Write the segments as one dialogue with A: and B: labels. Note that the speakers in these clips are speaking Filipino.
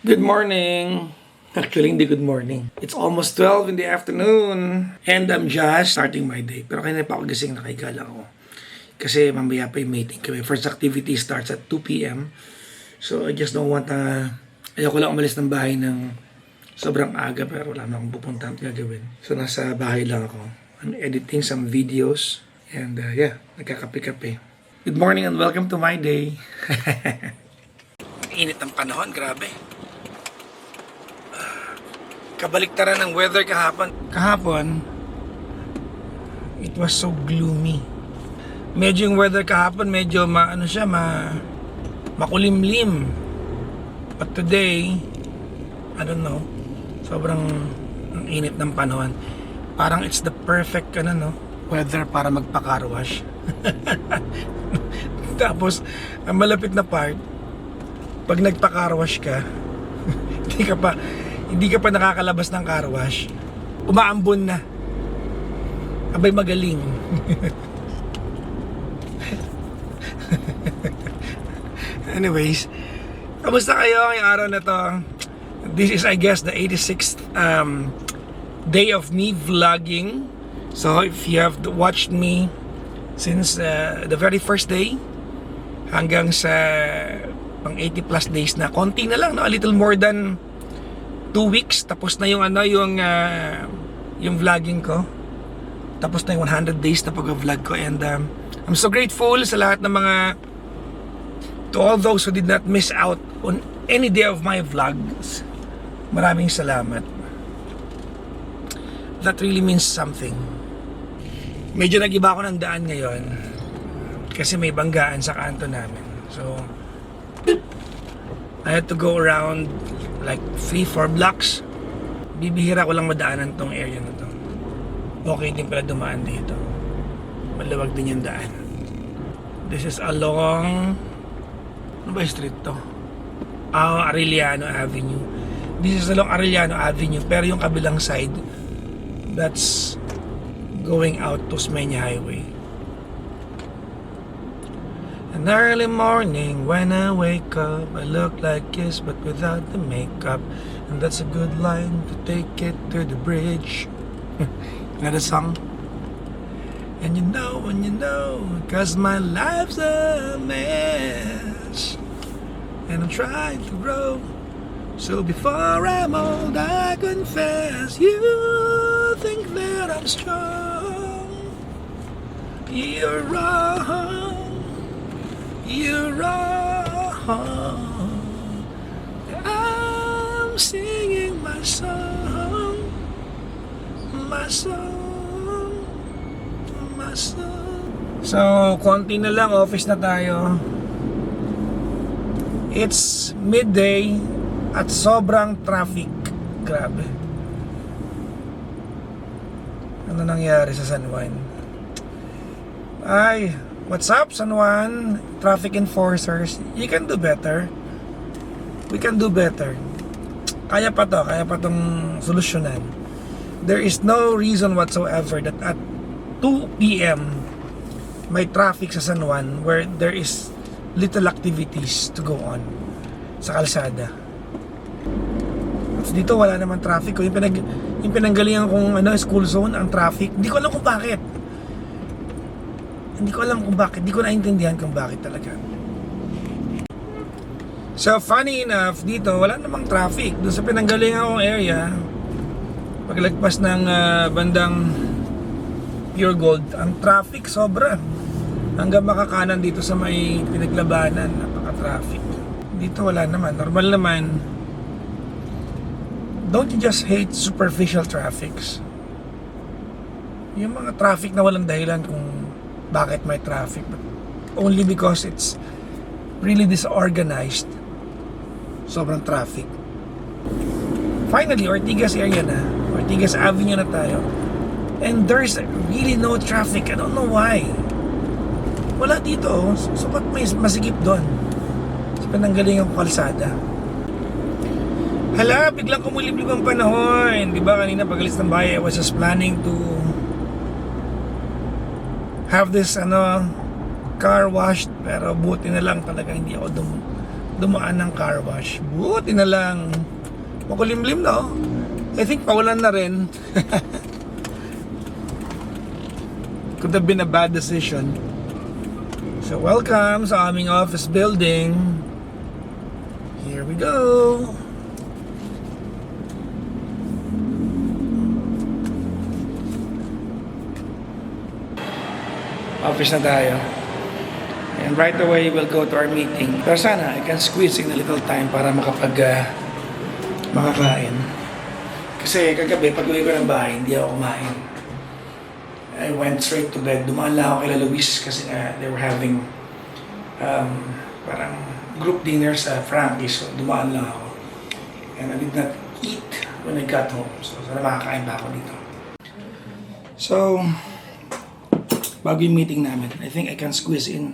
A: Good morning! Actually, hindi good morning. It's almost 12 in the afternoon. And I'm just starting my day. Pero kanina pa ako gising, nakahigala ako. Kasi mamaya pa yung meeting kami. First activity starts at 2 p.m. So I just don't want ayoko lang umalis ng bahay ng sobrang aga. Pero wala na akong pupuntahan gagawin. So nasa bahay lang ako. I'm editing some videos. And nagkakape-kape. Good morning and welcome to my day. Init ng panahon, grabe. Kabaliktaran ng weather kahapon. Kahapon, it was so gloomy. Medyo yung weather kahapon, medyo makulimlim. But today, I don't know, sobrang ang init ng panahon. Parang it's the perfect weather para magpa-car wash. Tapos, ang malapit na part, pag nagpa-car wash ka, hindi ka pa nakakalabas ng car wash, umaambon na. Abay, magaling. Anyways, kamusta kayo ngayong araw na to? This is, I guess, the 86th day of me vlogging. So if you have watched me since the very first day hanggang sa pang 80 plus days na, konti na lang, no? A little more than 2 weeks, tapos na yung yung vlogging ko. Tapos na yung 100 days na pag-vlog ko. And I'm so grateful sa lahat ng to all those who did not miss out on any day of my vlogs. Maraming salamat. That really means something. Medyo nag-iba ako ng daan ngayon kasi may banggaan sa kanto namin. So I had to go around like 3-4 blocks. Bibihira ko lang madaanan tong area na to. Okay din pala dumaan dito. Malawag din yung daan. This is along, ano ba yung street to? Arellano Avenue. This is along Arellano Avenue, pero yung kabilang side, that's going out to Osmeña Highway. An early morning when I wake up, I look like kiss but without the makeup. And that's a good line to take it to the bridge. Another song. And you know, cause my life's a mess. And I'm trying to grow. So before I'm old, I confess, you think that I'm strong. You're wrong. You're wrong. I'm singing my song, my song, my song. So, konti na lang, office na tayo. It's midday at sobrang traffic. Grabe. Ano nangyari sa San Juan? Ay, what's up, San Juan? Traffic enforcers. You can do better. We can do better. Kaya pa tong solusyonan. There is no reason whatsoever that at 2 p.m. may traffic sa San Juan where there is little activities to go on sa kalsada. At dito wala naman traffic. Yung pinanggalingan kong school zone, ang traffic. Hindi ko alam kung bakit. Hindi ko naintindihan kung bakit talaga. So funny enough, dito wala namang traffic. Doon sa pinanggalingan kong area, paglagpas ng bandang Pure Gold, ang traffic sobra. Hanggang makakanan dito sa may pinaglabanan, napaka-traffic. Dito wala naman, normal naman. Don't you just hate superficial traffics? Yung mga traffic na walang dahilan kung bakit may traffic, but only because it's really disorganized. Sobrang traffic. Finally, Ortigas area na. Ortigas Avenue na tayo. And there's really no traffic. I don't know why. Wala dito. So ba't may masigip doon? Sa pinanggalingan ko kalsada. Hala, biglang kumuliblib ang panahon. Diba kanina pag-alis ng bahay, I was just planning to have this car washed, pero buti na lang talaga hindi ako dumaan ng car wash. Buti na lang. Makulimlim, no? I think paulan na rin. Could have been a bad decision. So welcome sa aming office building. Here we go. Office na tayo. And right away, we'll go to our meeting. Pero sana, I can squeeze in a little time para makakain. Kasi kagabi, pag uwi ko ng bahay, hindi ako kumain. I went straight to bed. Dumaan lang ako kay Luis kasi they were having parang group dinner sa Frankie's. So dumaan lang ako. And I did not eat when I got home. So sana makakain pa ako dito. So, bago yung meeting namin, I think I can squeeze in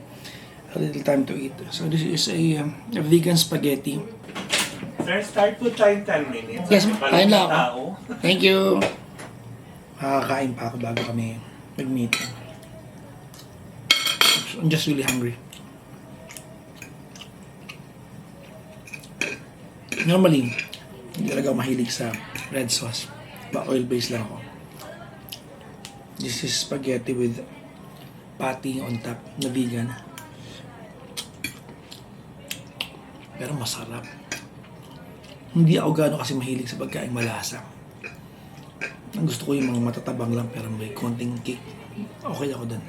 A: a little time to eat. So this is a vegan spaghetti.
B: Sir, start po tayo 10 minutes.
A: Yes, kain lang ako.
B: Tao.
A: Thank you. Makakain pa ako bago kami mag-meeting. I'm just really hungry. Normally, hindi talaga ako mahilig sa red sauce. Oil-based lang ako. This is spaghetti with patty on top na vegan. Pero masarap. Hindi ako gano'n kasi mahilig sa pagkain malasa. Ang gusto ko yung mga matatabang lang pero may konting kick. Okay ako dun.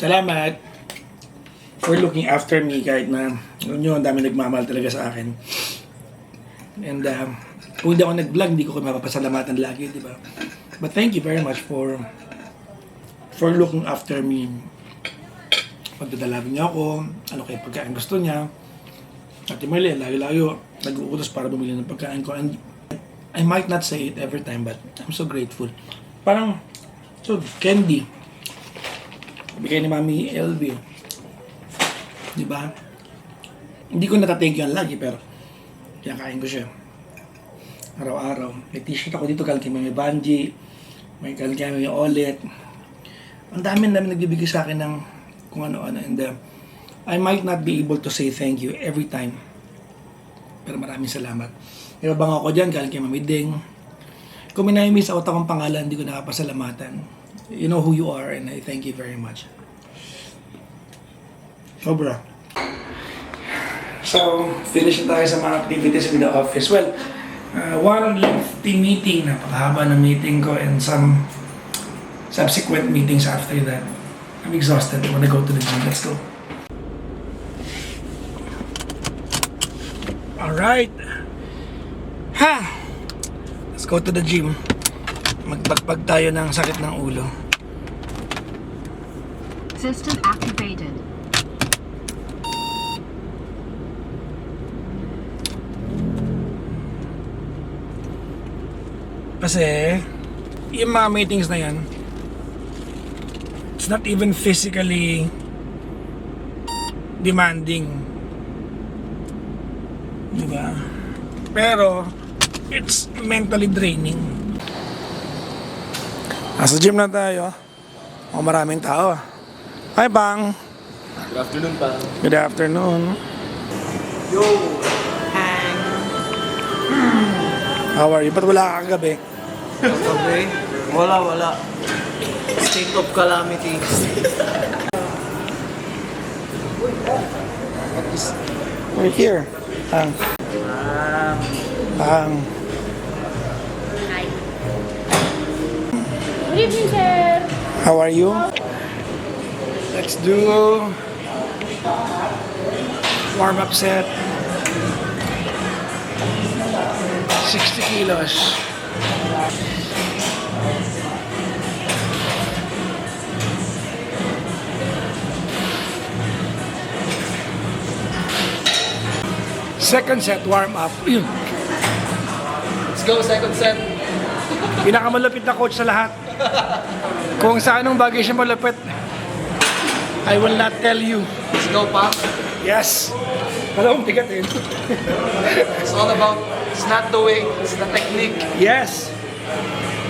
A: Salamat for looking after me kahit na yun ang dami nagmamahal talaga sa akin. And kung hindi ako nag-vlog, hindi ko kayo mapapasalamatan lagi, di ba? But thank you very much for looking after me. Pagdadalawin niya ako, ano kayo pagkain gusto niya. At Merlin, layo-layo, nag-uutos para bumili ng pagkain ko. And I might not say it every time, but I'm so grateful. Parang, so, candy. Bigay ni Mami LV. Di ba? Hindi ko natatake yan lagi, pero kinakain ko siya. Araw-araw. May t-shirt ako dito, galing kay Mami Banji. May galing kay Mami Olet. Ang dami namin nagbibigay sa akin ng kung ano-ano. And I might not be able to say thank you every time. Pero maraming salamat. May babang ako dyan, galing kay Mami Ding. Kung may nai-miss out akong pangalan, hindi ko nakapasalamatan. You know who you are and I thank you very much. Sobra. So, finish na tayo sa mga activities in the office. Well, one lengthy meeting, napakahaba na meeting ko and some subsequent meetings after that. I'm exhausted. I wanna go to the gym. Let's go. Alright. Ha! Let's go to the gym. Magpagpag tayo ng sakit ng ulo.
C: System activated.
A: Kasi, yung mga meetings na yan, it's not even physically demanding. Diba? Pero, it's mentally draining. Nasa gym na tayo. O maraming tao. Hi, Bang!
D: Good afternoon, pa.
A: Good afternoon.
D: Yo! Hang!
A: How are you? Ba't wala ka kagabi?
D: Okay? Wala. State of calamity.
A: We're here.
E: Good evening, sir.
A: How are you? Let's do warm-up set. 60 kilos. Second set, warm-up. Yun.
D: Let's go, second set.
A: Pinakamalapit na coach sa lahat. Kung sa anong bagay siya malapit, I will not tell you.
D: Let's go, pa.
A: Yes. Alam mo, bigat eh.
D: It's all about, it's not the way, it's the technique.
A: Yes.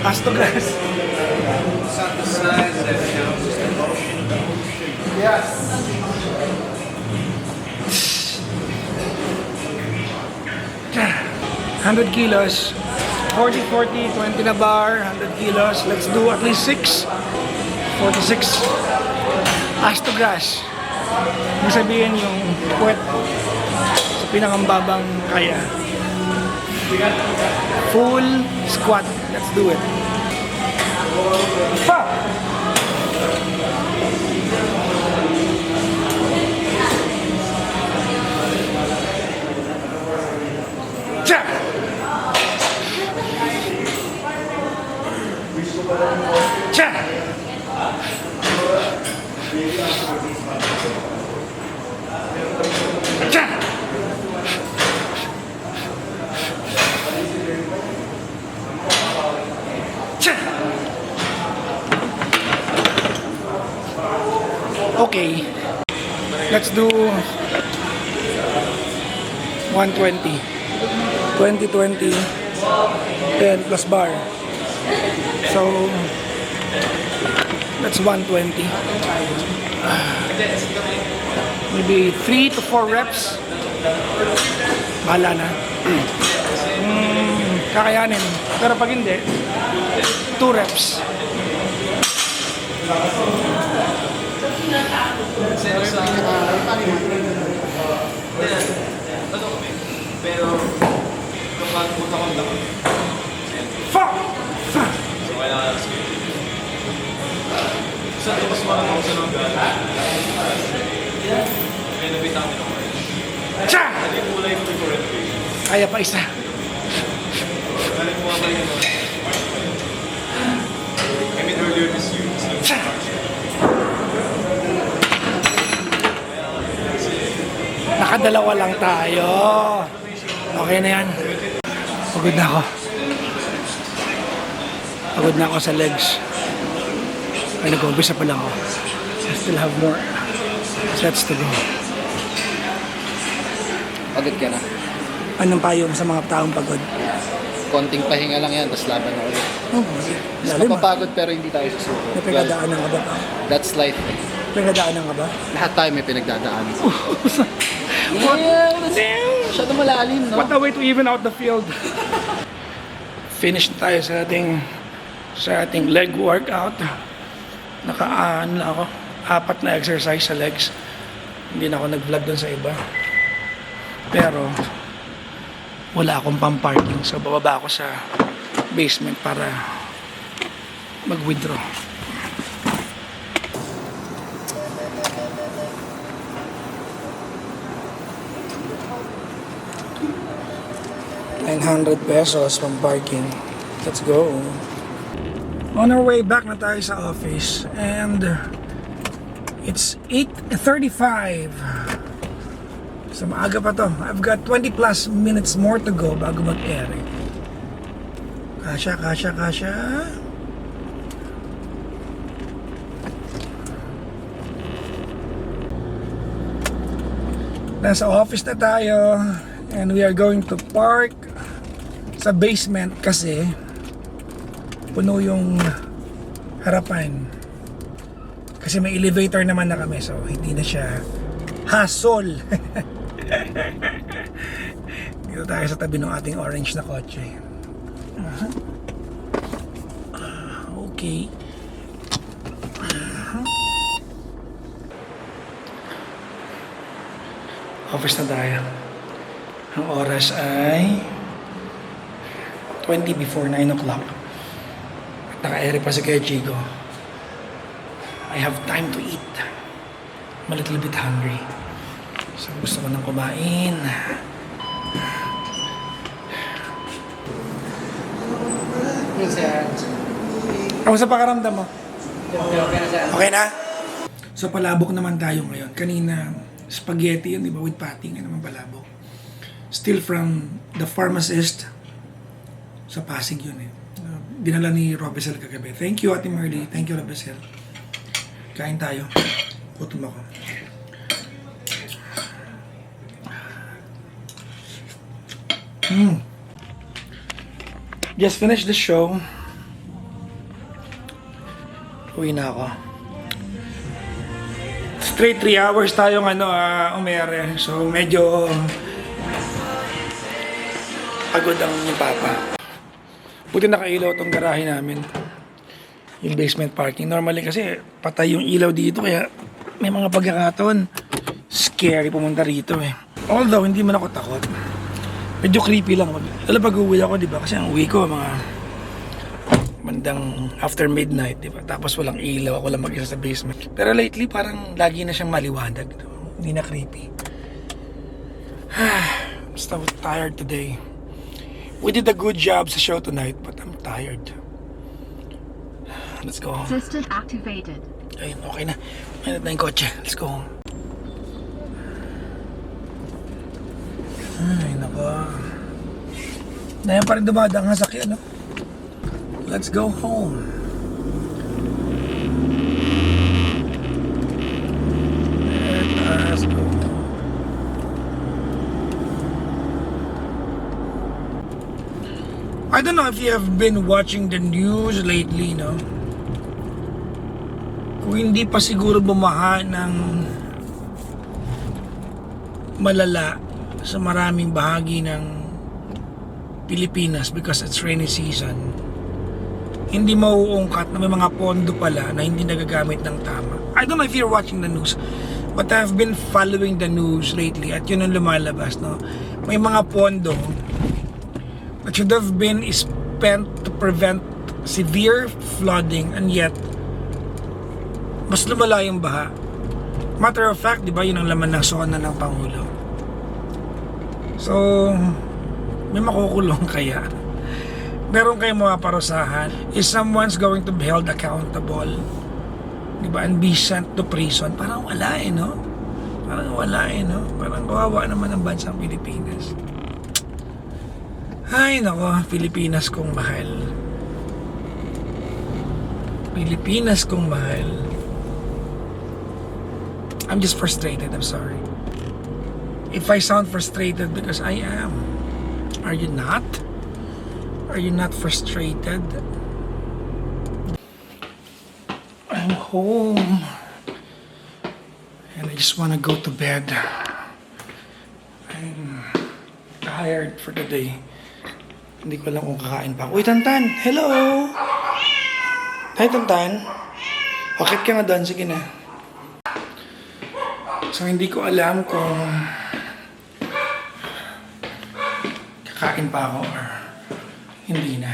A: As to grass.
D: It's not the size, Yes.
A: 100 kilos. 40, 40, 20 na bar, 100 kilos. Let's do at least 6. 46. Ass to grass. Ibig sabihin yung puwet sa pinakambabang kaya. Full squat. Let's do it. Pa! Cha! Cha! Cha! Cha! Okay. Let's do 120. 20, 20, 10 plus bar. So, that's 120. Maybe 3 to 4 reps. Bahala na. Kakayanin. Pero pag hindi, 2 reps. Fuck! Cha! Kaya pa isa. Cha! Nakadalawa lang tayo. Okay na yan. Pagod na ako. Pagod na ako sa legs. Ay, nag-umpisa pa lang ako. I still have more sets to go.
D: Pagod ka na.
A: Anong payo mo sa mga taong pagod?
D: Konting pahinga lang yan, tapos laban na ulit. Mas
A: Lalim ah.
D: mapapagod pero hindi tayo susuko.
A: May pinagdaanan ka ba?
D: That's life.
A: Pinagdaanan ka ba?
D: Lahat tayo may pinagdadaanan.
A: What?
D: Yes!
A: Damn!
D: Masyado malalim, no?
A: What a way to even out the field. Finish na tayo sa ating leg workout. Naka-ano na ako. 4 na exercise sa legs. Hindi na ako nag-vlog dun sa iba. Pero wala akong pang-parking. So bababa ako sa basement para mag-withdraw. ₱900 pang parking. Let's go. On our way back na tayo sa office and it's 8:35. So maaga pa to. I've got 20 plus minutes more to go bago mag-ere. Kasha. Nasa office na tayo and we are going to park sa basement kasi puno yung harapan. Kasi may elevator naman na kami so hindi na siya hassle. Dito tayo sa tabi ng ating orange na kotse. Okay. Office na tayo. Ang oras ay 20 before 9 o'clock. At naka-ere pa si Kuya Chico. I have time to eat. I'm a little bit hungry. So gusto ko nang kumain. Kamusta pakiramdam mo? Okay na? So palabok naman tayo ngayon. Kanina, spaghetti yun, di ba? With patty, ngayon naman palabok. Still from the pharmacist. Sa Pasig yun eh. Dinala ni Robesel kagabi. Thank you, Ate Marley. Thank you, Robesel. Kain tayo. Gutom ako. Just finished the show. Uwi na ako. It's Straight 3 hours tayong umere. So medyo pagod ang yung papa. Buti nakailaw tong garahe namin. Yung basement parking. Normally kasi patay yung ilaw dito kaya may mga pagkakataon scary pumunta rito eh. Although hindi man ako takot. Medyo creepy lang. Lalo pag uwi ako, di ba? Kasi ang uwi ko mga bandang after midnight, di ba? Tapos walang ilaw, ako lang mag-isa sa basement. Pero lately parang lagi na siyang maliwanag. Hindi na creepy. I'm so tired today. We did a good job sa show tonight, but I'm tired. Let's go home.
C: System activated.
A: Ayun, okay na. Mainit na yung kotse. Let's go home. Ay, nako. Ngayon pa rin dumadang ang sakyan, no? Let's go home. Let us go. I don't know if you have been watching the news lately, no? Kung hindi pa siguro bumaha ng malala sa maraming bahagi ng Pilipinas because it's rainy season, hindi mauungkat na may mga pondo pala na hindi nagagamit ng tama. I don't know if you're watching the news, but I've been following the news lately at yun ang lumalabas, no? May mga pondo that should have been spent to prevent severe flooding and yet mas lumala yung baha. Matter of fact, di ba, yun ang laman ng sona ng Pangulo. So, may makukulong kaya. Meron kayong mga parusahan. Is someone's going to be held accountable? Di ba? And be sent to prison? Parang wala eh, no? Parang wala eh, no? Parang kawawa naman ang bansang Pilipinas. Ay, nako, Pilipinas kong mahal. Pilipinas kong mahal. I'm just frustrated, I'm sorry. If I sound frustrated, because I am. Are you not? Are you not frustrated? I'm home. And I just want to go to bed. I'm tired for the day. Hindi ko alam kung kakain pa. Uy, Tantan! Hello! Hi, Tantan! Bakit ka nga doon? Sige na. So, hindi ko alam kung kakain pa ako or hindi na.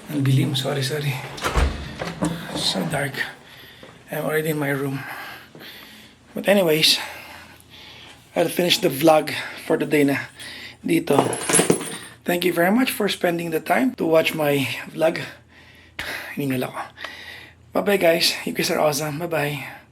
A: Ang dilim. Sorry. So dark. I'm already in my room. But anyways, I'll finish the vlog for the day na dito. Thank you very much for spending the time to watch my vlog. Hiningal ako. Bye-bye guys. You guys are awesome. Bye-bye.